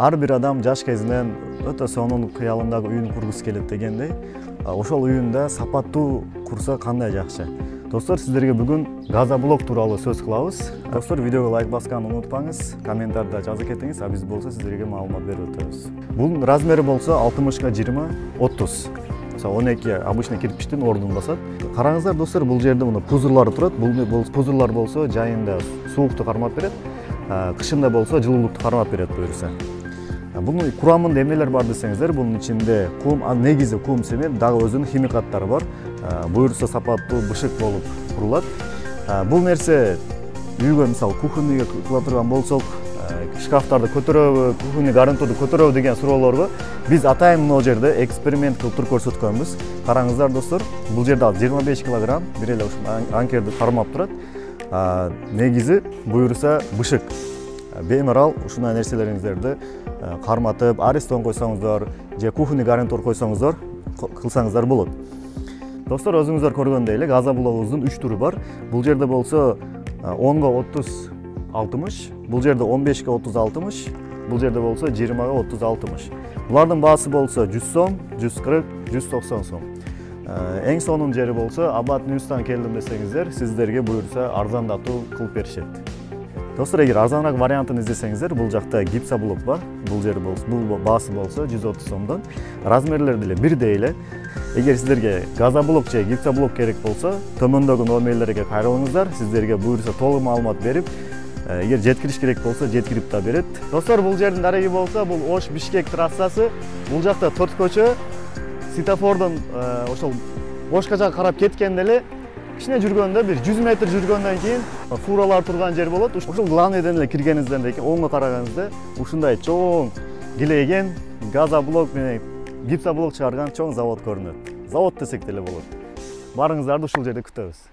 Ар бир адам жаш кезинен өтө сонун кыялындагы үйүн кургусу келет дегендей, ошол үйүндө сапаттуу курса кандай жакшы. Достор, сиздерге бүгүн газоблок тууралуу сөз кылабыз. Достор, видеого лайк басканды унутпаңыз, комментарийда жазып кетиңиз, а биз болсо сиздерге маалымат берип өтөбүз. Бунун размери болсо 60 га 20, 30. 12 обычный кирпичтин ордун басат. Караңыздар достор, бул жерде мына пузырлар турат. Бул пузырлар болсо жайында суукту кармап берет, кышында болсо жылуулукту кармап берет буюрса. Бунун курамында эмнелер бар десеңиздер, бунун ичинде кум, негизи кум семен, дагы өзүнүн химикаттары бар. Буюрса сапаттуу бышык болуп курулат. Бул нерсе үйгө, мисалы, кухонныйга кыла турган болсок, шкафтарды көтөрөбү, кухонный гарнитурду көтөрөбү деген суроолорго биз атайын мына жерде эксперимент кылып туруп көрсөткөнбүз. Караңыздар достор, бул жерде 25 килограмм бир эле ушул анкерди кармап турат. Негизи буюрса бышык. Беймарал ушундай нерселериңиздерди карматып, арестон койсоңуздар же кухонный гарнитур койсоңуздар, кылсаңыздар болот. Достор, өзүңүздөр көргөндөй эле газоблогубуздун 3 түрү бар. Бул жерде болсо 10 га 30 60, бул жерде 15 га 30 60, бул жерде болсо 20 га 30 60. Булардын баасы болсо 100 сом, 140, 190 сом. Эң сонун жери болсо Абат Ньюстан келдим десеңиздер, сиздерге буюрса арзандатуу кылып беришет. Достор, эгер арзаныраак вариантын издесеңиздер, бул жакта гипсоблок бар. Бул жери болсо, бул баасы болсо 130 сомдон. Размерлери деле бирдей эле. Эгер сиздерге газоблок же гипсоблок керек болсо, төмөндөгү номерлерге кайрылыңыздар. Сиздерге буюрса толук маалымат берип, эгер жеткириш керек болсо, жеткирип да берет. Достор, бул жердин дареги болсо, бул Ош-Бишкек трассасы. Бул жакта 4 көчө, светофордон ошол бошко жакка карап кеткенде эле кичине жүргөндө бир 100 метр жүргөндөн кийин фуралар турган жер болот. Ошол главныйден эле киргениңизден кийин оңго караганыңызда ушундай чоң килейген газоблок менен гипсоблок чыгарган чоң завод көрүнөт. Завод десек деле болот. Барыңыздарды ушул жерде күтөбүз.